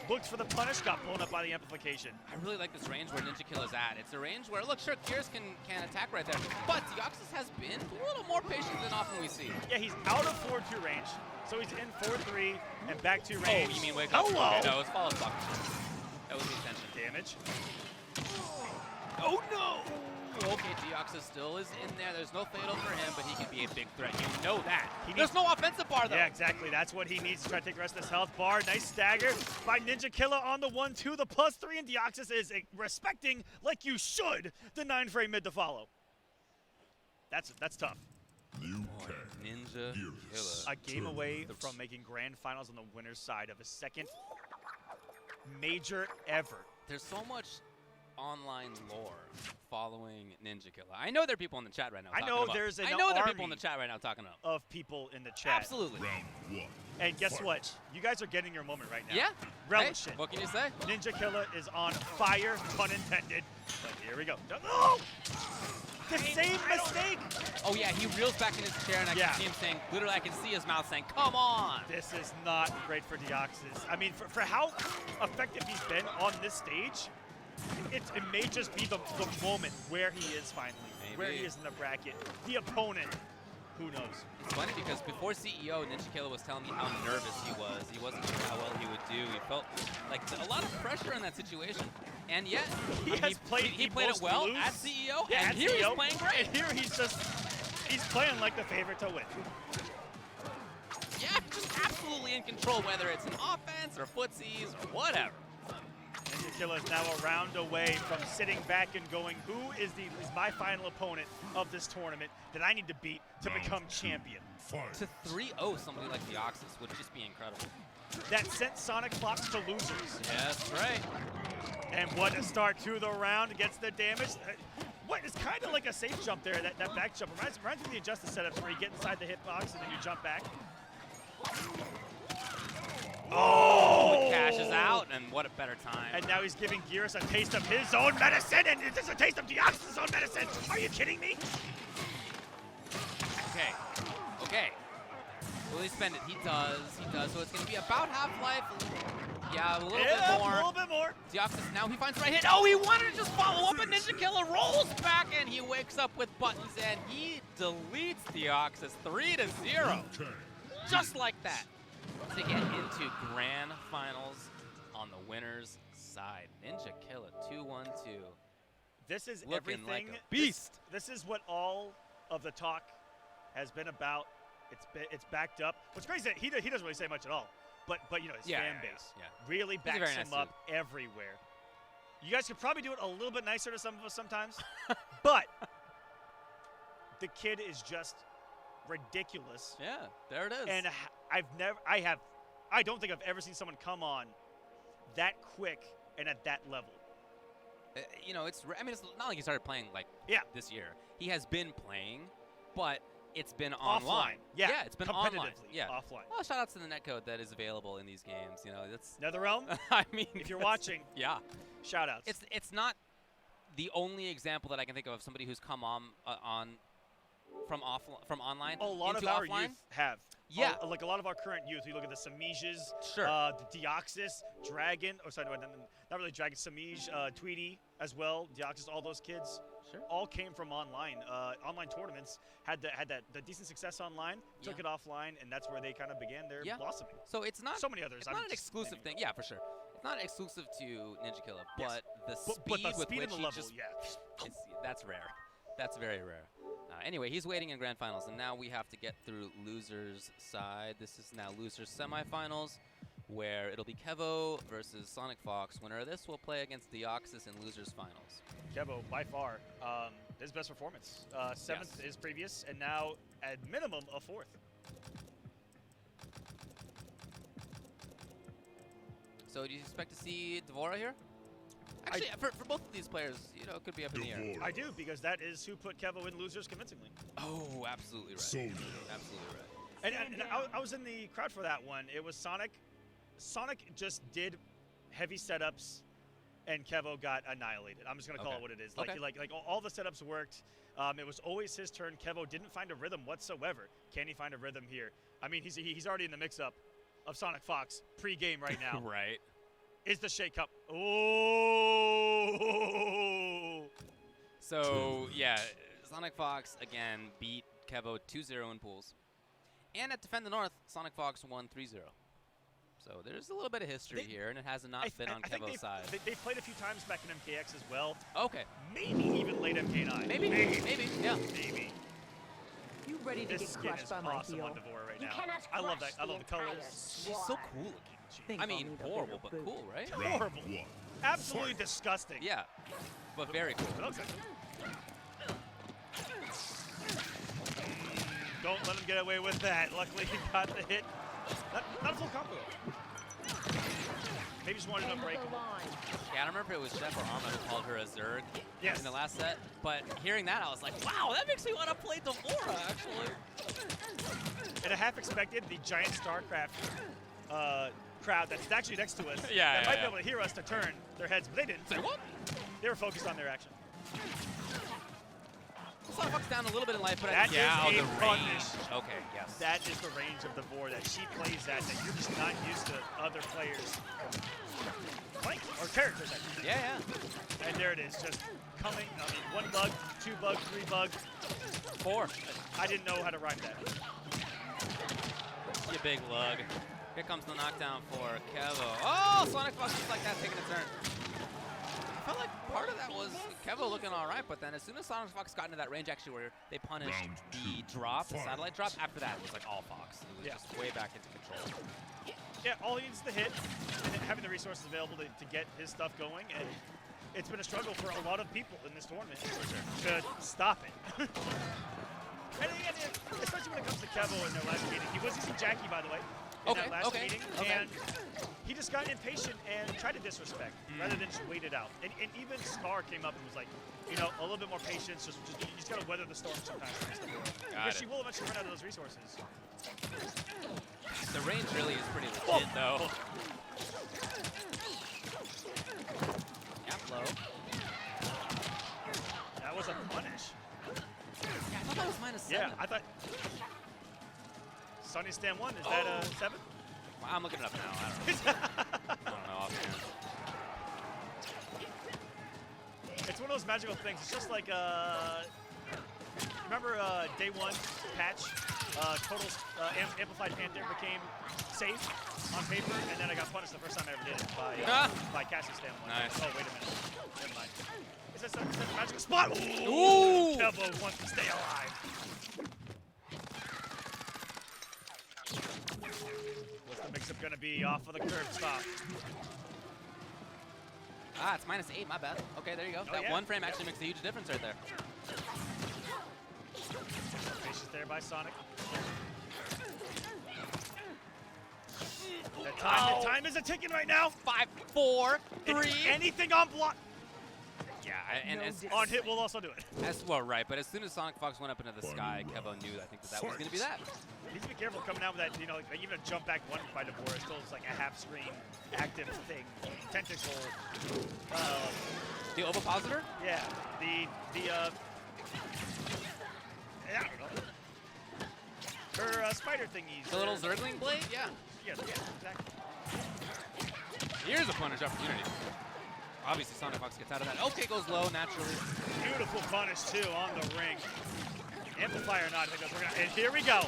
Looked for the punish, got blown up by the amplification. I really like this range where Ninja Killer's at. It's a range where, look, sure, Gears can attack right there, but Deoxys has been a little more patient than often we see. Yeah, he's out of 4-2 range, so he's in 4-3 and back 2 range. Oh, you mean wake up? Hello! Okay, no, it was follow block. That was the intention. Damage. Oh, no! Okay, Deoxys still is in there. There's no fatal for him, but he can be a big threat. You know that. There's no offensive bar, though. Yeah, exactly. That's what he needs to try to take the rest of his health bar. Nice stagger by Ninja Killer on the 1-2. The +3, and Deoxys is respecting, like you should, the 9-frame mid to follow. That's tough. Ninja Killer. A game away from making grand finals on the winner's side of his second major ever. There's so much online lore following Ninja Killer. I know there are people in the chat right now talking about. There's an I know there are people in the chat right now talking about. Of people in the chat. Absolutely. Round 1. And guess what? You guys are getting your moment right now. Yeah. Relish hey, it. What can you say? Ninja Killer is on fire, pun intended. But here we go. No! The same mistake! Oh, yeah, he reels back in his chair, and I can see him saying, literally, I can see his mouth saying, come on! This is not great for Deoxys. I mean, for how effective he's been on this stage, it may just be the moment where he is finally, where he is in the bracket. The opponent, who knows? It's funny because before CEO, Ninja Killer was telling me how nervous he was. He wasn't sure how well he would do. He felt like a lot of pressure in that situation. And yet, he played it well at CEO, and here he's playing great. And here he's playing like the favorite to win. Yeah, just absolutely in control, whether it's an offense or footsies or whatever. Ninja Killer is now a round away from sitting back and going, who is my final opponent of this tournament that I need to beat to become champion? To 3-0 somebody like Deoxys would just be incredible. That sent Sonic Fox to losers. Yes, right. And what a start to the round, gets the damage. What is kind of like a safe jump there, that back jump. Reminds me of the Injustice setups where you get inside the hitbox and then you jump back. Oh! dashes out, and what a better time. And now he's giving Gearus a taste of his own medicine, and this is a taste of Deoxys' own medicine. Are you kidding me? Okay. Okay. Will he spend it? He does. He does. So it's going to be about half-life. Yeah, a little bit more. A little bit more. Deoxys, now he finds the right hit. Oh, he wanted to just follow up, and Ninja Killer rolls back, and he wakes up with buttons, and he deletes Deoxys 3-0. Just like that. To get into grand finals on the winner's side. Ninja Killer 2-1-2. This is looking everything. like a beast. This is what all of the talk has been about. It's backed up. What's crazy is that he doesn't really say much at all. But you know, his fan base really backs him up everywhere. You guys could probably do it a little bit nicer to some of us sometimes. But the kid is just ridiculous. Yeah, there it is. And I don't think I've ever seen someone come on that quick and at that level. You know, it's not like he started playing like this year. He has been playing, but it's been online. Yeah, it's been online. Yeah, offline. Well, shout out to the netcode that is available in these games. You know, that's NetherRealm. I mean, if you're watching, shout outs. It's not the only example that I can think of somebody who's come on from online. A lot into of our offline. youth have. Yeah. Like a lot of our current youth. We look at the Samijs, Sure. the Deoxys, Dragon. Oh, sorry, not really Dragon. Samij, Tweety as well. Deoxys, all those kids. Sure. All came from online. Online tournaments had the decent success online. Took it offline, and that's where they kind of began their blossoming. So it's not so many others. It's not an exclusive thing. Yeah, for sure. It's not exclusive to Ninja Killer, but the speed but the with speed which and the he level, just that's rare. That's very rare. Anyway, he's waiting in grand finals, and now we have to get through losers side. This is now losers semifinals, where it'll be Kevo versus Sonic Fox. Winner of this will play against Deoxys in losers finals. Kevo, by far, his best performance. 7th is previous, and now at minimum a 4th. So do you expect to see Dvora here? Actually, for both of these players, you know, it could be up in the air. I do, because that is who put Kevo in losers convincingly. Oh, absolutely right. Absolutely right. And I was in the crowd for that one. It was Sonic. Sonic just did heavy setups, and Kevo got annihilated. I'm just gonna call it what it is. Like all the setups worked. It was always his turn. Kevo didn't find a rhythm whatsoever. Can he find a rhythm here? I mean, he's already in the mix-up of Sonic Fox pre-game right now. Right. Is the shake up? Oh! So yeah, Sonic Fox again beat Kevo 2-0 in pools, and at Defend the North, Sonic Fox won 3-0. So there's a little bit of history here, and it has not been on Kevo's side. They've played a few times back in MKX as well. Okay. Maybe even late MK9. Maybe. Yeah. Maybe. You ready to get crushed by my heel? On Devora right now. I love that. I love the colors. She's so cool looking. I mean, horrible, but cool, right? Horrible. Absolutely disgusting. Yeah, but very cool. Don't let him get away with that. Luckily, he got the hit. Not a full combo. Maybe just wanted to break him. Yeah, I don't remember if it was Chef or Arma who called her a Zerg in the last set, but hearing that, I was like, wow, that makes me want to play Devora, actually. And I half expected the giant StarCraft crowd that's actually next to us that might be able to hear us to turn their heads, but they didn't. Say what? They were focused on their action. Sonic Fox down a little bit in life, but that the range. Okay, yes. That is the range of Devora that she plays that you're just not used to other players playing, or characters, I think. Yeah. And there it is, just coming. I mean, 1 bug, 2 bug, 3 bug. 4. I didn't know how to rhyme that. You big lug. Here comes the knockdown for Kevo. Oh, Sonic Fox just like that, taking a turn. I felt like part of that was Kevo looking all right, but then as soon as Sonic Fox got into that range, actually, where they punished the drop, the satellite drop, after that, it was like all Fox. It was just way back into control. Yeah, all he needs is the hit, and having the resources available to get his stuff going, and it's been a struggle for a lot of people in this tournament to stop it. And especially when it comes to Kevo in their last meeting. He was using Jackie, by the way, in that last meeting, and he just got impatient and tried to disrespect rather than just wait it out. And even Scar came up and was like, you know, a little bit more patience. You just got to weather the storm sometimes. Because she will eventually run out of those resources. The range really is pretty legit, though. low. That was a punish. Yeah, I thought that was -7. Yeah, I thought. Sunny stand 1, is that a 7? Well, I'm looking it up now. I don't know. I don't know offhand. It's one of those magical things. It's just like, remember day 1 patch, total amplified Panther became safe on paper, and then I got punished the first time I ever did it by Cassie stand 1. Nice. Oh, wait a minute. Never mind. Is that a magical spot? Ooh! Kevo wants to stay alive. What's the mix-up going to be off of the curb stop? Ah, it's -8, my bad. Okay, there you go. Oh, That yeah. one frame actually makes a huge difference right there. Patience there by Sonic. The time is a ticking right now. 5, 4, 3. Anything on block. Yeah, and No as, dis- On hit, we'll also do it. as well, right. But as soon as Sonic Fox went up into the sky, Kevo knew, I think, that was going to be that. You need to be careful coming out with that, like even a jump back 1 by Deborah is still just like a half screen active thing. Tentacle. The ovipositor? Yeah. I don't know. Her spider thingies. The little Zergling blade? Yeah. Yeah, exactly. Here's a punish opportunity. Obviously, Sonic Fox gets out of that. Okay, goes low naturally. Beautiful punish, too, on the ring. Amplifier or not, I think that's what we're gonna, and here we go.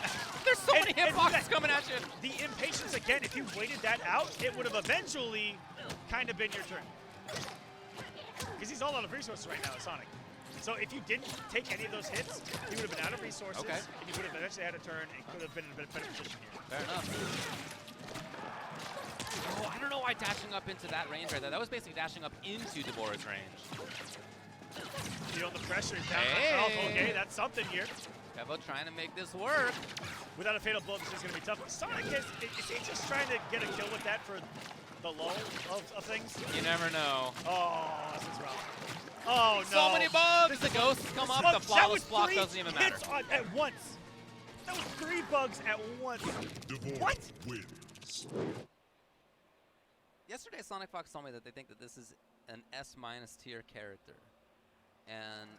There's so many And hitboxes coming at you. The impatience, again, if you waited that out, it would have eventually kind of been your turn. Because he's all out of resources right now, Sonic. So if you didn't take any of those hits, he would have been out of resources, Okay. and you would have eventually had a turn and could have been in a better position here. Fair enough. Oh, I don't know why dashing up into that range right there. That was basically dashing up into Deborah's range. Feel the pressure down Hey. on the okay, that's something here. Kevo trying to make this work. Without a fatal blow, this is going to be tough. Sonic is he just trying to get a kill with that for the lull of things? You never know. Oh, this is rough. Oh, no. So many bugs. The ghosts come up. The flawless block doesn't even matter. Hits at once. That was 3 bugs at once. Devore What? wins. Yesterday, Sonic Fox told me that they think that this is an S- tier character. And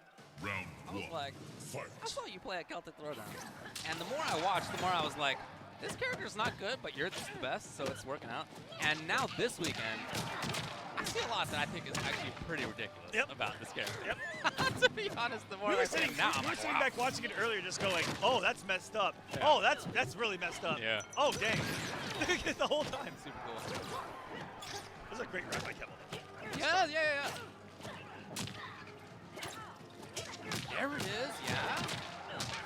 Round I was 1. like, Fight. I saw you play at Celtic Throwdown. And the more I watched, the more I was like, this character's not good, but you're just the best, so it's working out. And now this weekend, I see a lot that I think is actually pretty ridiculous about this character. Yep. To be honest, the more We I were think sitting, now, I'm we were like, sitting wow. back watching it earlier just going, oh, that's messed up. Yeah. Oh, that's really messed up. Yeah. Oh, dang. The whole time. Super cool. This is a great run by Kevin. Yeah. There it is, yeah.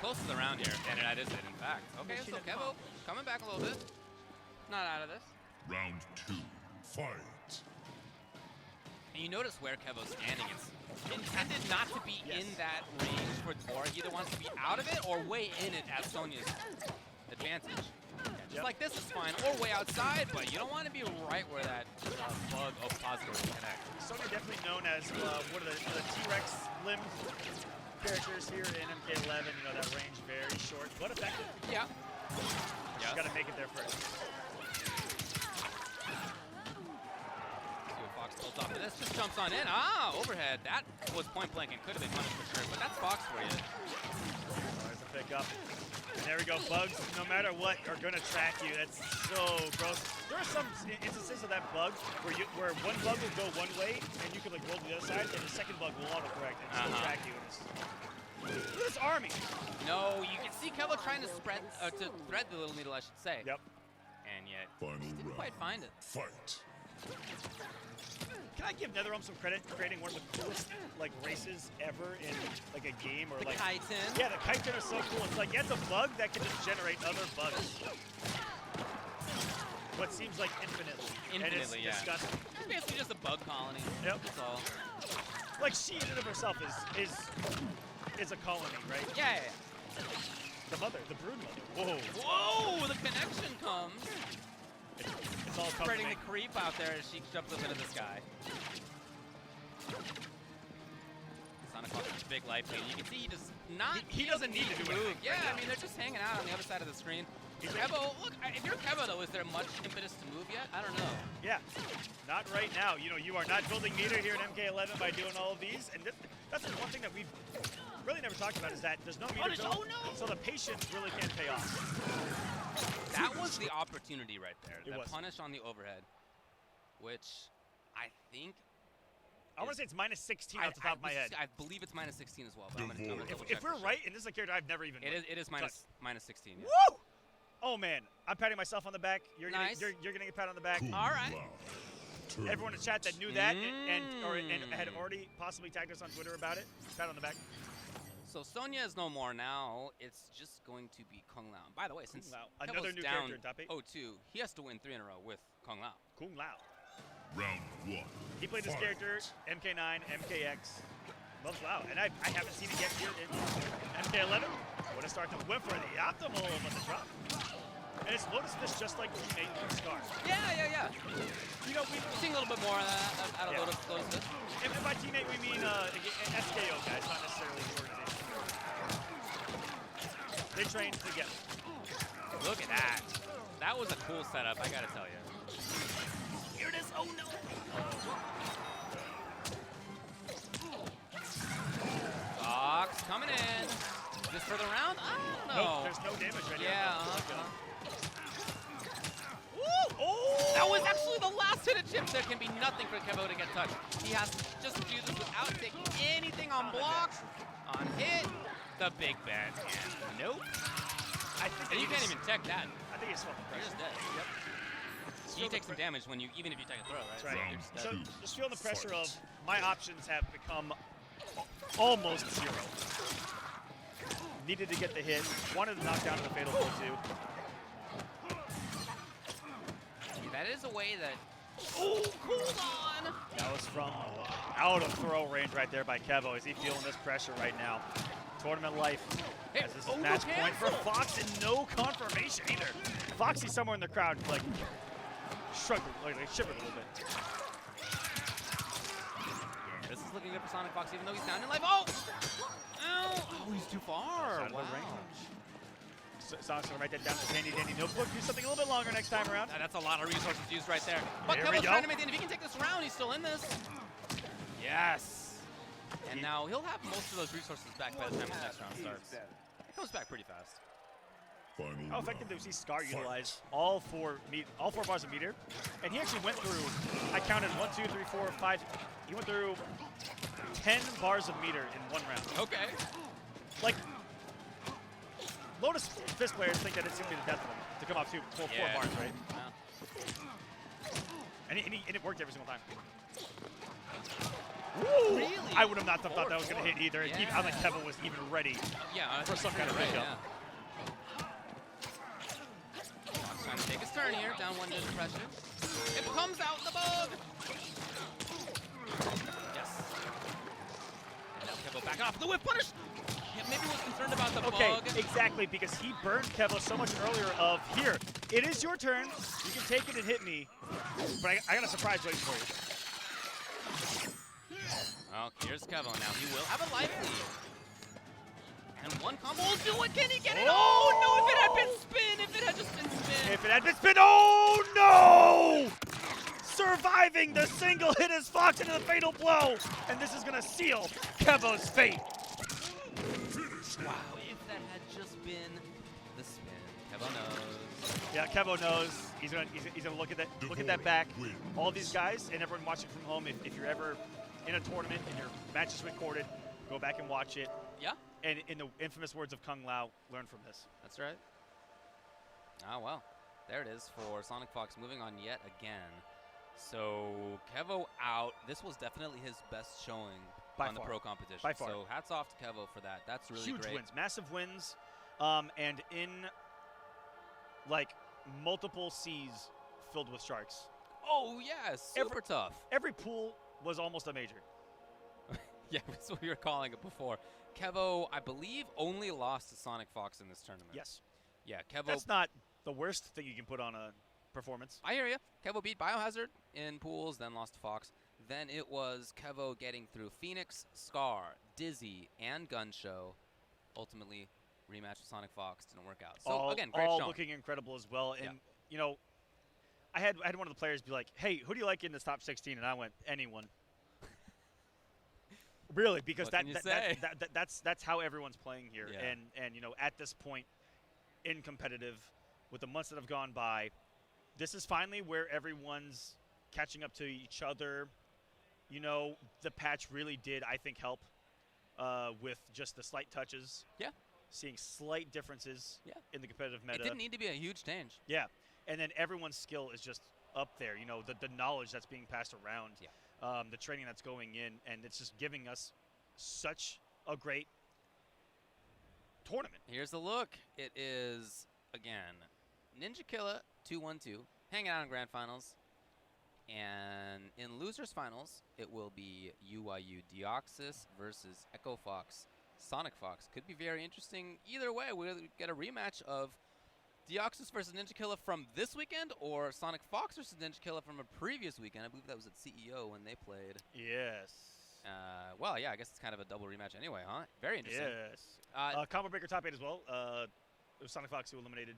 Close to the round here, and that is it, in fact. Okay, so Kevo coming back a little bit. Not out of this. Round 2. Fight. And you notice where Kevo's standing. It's intended not to be in that range for Dora. He either wants to be out of it or way in it at Sonya's advantage. Just like this is fine, or way outside, but you don't want to be right where that bug of positive will connect. Sonya definitely known as one of the T-Rex limbed characters here in MK11. You know, that range very short, but effective. Yeah. Just got to make it there first. See what Fox pulls off of this. Just jumps on in. Ah, overhead. That was point blank and could have been punished for sure, but that's Fox for you. There's a pickup. And there we go. Bugs, no matter what, are going to track you. That's so gross. There are some instances of that bug where one bug will go one way, and you can like roll to the other side, and the second bug will autocorrect and still track you. Look at this army. No, you can see Kevo trying to to thread the little needle, I should say. Yep. And yet, Final just didn't round. quite find it. Fight. Can I give NetherRealm some credit for creating one of the coolest like races ever in like a game or like Chitin. Yeah, the chitin are so cool. It's like it's a bug that can just generate other bugs. What seems like infinitely. And it's Yeah. disgusting. It's basically just a bug colony. Yep. That's all. Like she in and of herself is a colony, right? Yeah. The mother, the brood mother. Whoa. Whoa, the connection comes. It's all Spreading coming. the creep out there as she jumps up into the sky. Sonic Fox is a big life lead. You can see he does not. He doesn't need to do move. anything Yeah, right I now. mean they're just hanging out on the other side of the screen. Kevo, look, if you're Kevo though, is there much impetus to move yet? I don't know. Yeah, not right now. You know, you are not building meter here in MK11 by doing all of these, and that's the one thing that we've really never talked about is that there's no meter build, so the patience really can't pay off. That was the opportunity right there. It The was. punish on the overhead, which I think. I want to say it's minus 16 off the top of my head. I believe it's minus 16 as well. But I'm gonna double check If we're for sure. right, and this is a character I've never even. It is minus 16. Yeah. Woo! Oh man, I'm patting myself on the back. You're Nice. gonna you're gonna get pat on the back. All right. Everyone in the chat that knew that and had already possibly tagged us on Twitter about it, pat on the back. So Sonya is no more now. It's just going to be Kung Lao. By the way, since Kung Lao, Kevo's another new down character in top 8. 0-2, he has to win 3 in a row with Kung Lao. Kung Lao. Round 1. He played this character, MK9, MKX. Loves Lao, and I haven't seen it yet here in MK11. What a start to whip for the optimal on the drop. And it's Lotus Fish just like teammate Scar. Yeah. You know, We're seeing a little bit more of that out of Lotus Fish. And by teammate we mean SKO guys, not necessarily the organization. They train together. Look at that. That was a cool setup, I gotta tell you. Here it is. Oh no. Fox coming in. Is this for the round? I don't know. Nope, there's no damage right Yeah. now. Oh! That was actually the last hit of chips. There can be nothing for Kevo to get touched. He has to just do this without taking anything on block, on hit, the big bend. And nope. I think And you can't even tech that. I think it's felt the You're pressure. just dead. Yep. You take some damage when even if you take a throw, right? That's right. You're just So dead. just feeling the pressure of my options have become almost zero. Needed to get the hit. Wanted to knock down to the fatal blow too. That is a way that. Oh, hold on! That was from out of throw range right there by Kevo. Is he feeling this pressure right now? Tournament life. Hey, As this oh, is no match point for cancel. Fox and no confirmation either. Foxy somewhere in the crowd like shrugged, like shivered a little bit. This is looking good for Sonic Fox, even though he's down in life. Oh! Ow! Oh, he's too far. Out of the Wow. range. Sonic's gonna write that down in his handy dandy notebook. Do something a little bit longer next time around. That's a lot of resources used right there. But There we Kevo's go. trying to maintain. If he can take this round, he's still in this. Yes. And now he'll have most of those resources back by the time the next round starts. It comes back pretty fast. Final How effective do we see Scar Fight. utilize all four bars of meter? And he actually went through, I counted 1, 2, 3, 4, 5. He went through 10 bars of meter in one round. Okay. Like, Lotus Fist players think that it's going to be the death of them to come off four bars, right? Yeah. And it worked every single time. Woo! Really? I would have not thought that was going to hit either. Yeah. I don't think Kevin was even ready. Yeah, For some kind of right, pickup. Fox trying to take his turn here, down one into pressure. It comes out the bug. Yes. And now Kevo back off the whip punish. Yeah, maybe was concerned about the bug. Exactly, because he burned Kevo so much earlier of, here, it is your turn. You can take it and hit me. But I got a surprise waiting for you. Well, here's Kevo now. He will have a life lead. And one combo will do it. Can he get it? Oh, no, if it had been spin. If it had just been spin. If it had been spin, oh no! Surviving the single hit as Fox into the fatal blow. And this is going to seal Kevo's fate. Wow, if that had just been the spin. Kevo knows. Yeah, Kevo knows. He's gonna look at that back. All these guys and everyone watching from home, if you're ever in a tournament and your match is recorded, go back and watch it. Yeah, And in the infamous words of Kung Lao, learn from this. that's right. Ah, well, there it is for Sonic Fox moving on yet again. So Kevo out. This was definitely his best showing By on far. the pro competition. By far. So hats off to Kevo for that. That's really Huge great. wins, massive wins, and in like multiple seas filled with sharks. Oh yeah, super tough. Every pool was almost a major. Yeah, that's what we were calling it before. Kevo, I believe, only lost to Sonic Fox in this tournament. Yes. Yeah, Kevo. That's not the worst thing you can put on a performance. I hear you. Kevo beat Biohazard in pools, then lost to Fox, Then it was Kevo getting through Phoenix, Scar, Dizzy, and Gun Show. Ultimately, rematch with Sonic Fox didn't work out. So again, great all showing. looking incredible as well. And Yeah. you know, I had one of the players be like, "Hey, who do you like in this top 16?" And I went, "Anyone." Really, because What can you say? that's how everyone's playing here. Yeah. And you know, at this point in competitive, with the months that have gone by, this is finally where everyone's catching up to each other. You know, the patch really did, I think, help with just the slight touches. Yeah. Seeing slight differences in the competitive meta. It didn't need to be a huge change. Yeah. And then everyone's skill is just up there. You know, the knowledge that's being passed around, the training that's going in, and it's just giving us such a great tournament. Here's the look. It is, again, Ninja Killa 2-1-2, hanging out in Grand Finals. And in Losers Finals, it will be UYU Deoxys versus Echo Fox Sonic Fox. Could be very interesting. Either way, we'll get a rematch of Deoxys versus Ninja Killa from this weekend, or Sonic Fox versus Ninja Killa from a previous weekend. I believe that was at CEO when they played. Yes. Well, yeah, I guess it's kind of a double rematch anyway, huh? Very interesting. Yes. Combo Breaker top 8 as well. It was Sonic Fox who eliminated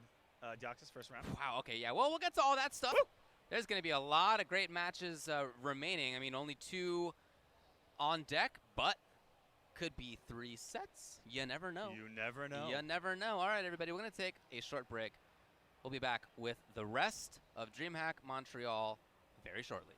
Deoxys first round. Wow, okay, yeah. Well, we'll get to all that stuff. Woo! There's going to be a lot of great matches remaining. I mean, only 2 on deck, but could be 3 sets. You never know. You never know. You never know. All right, everybody, we're going to take a short break. We'll be back with the rest of DreamHack Montreal very shortly.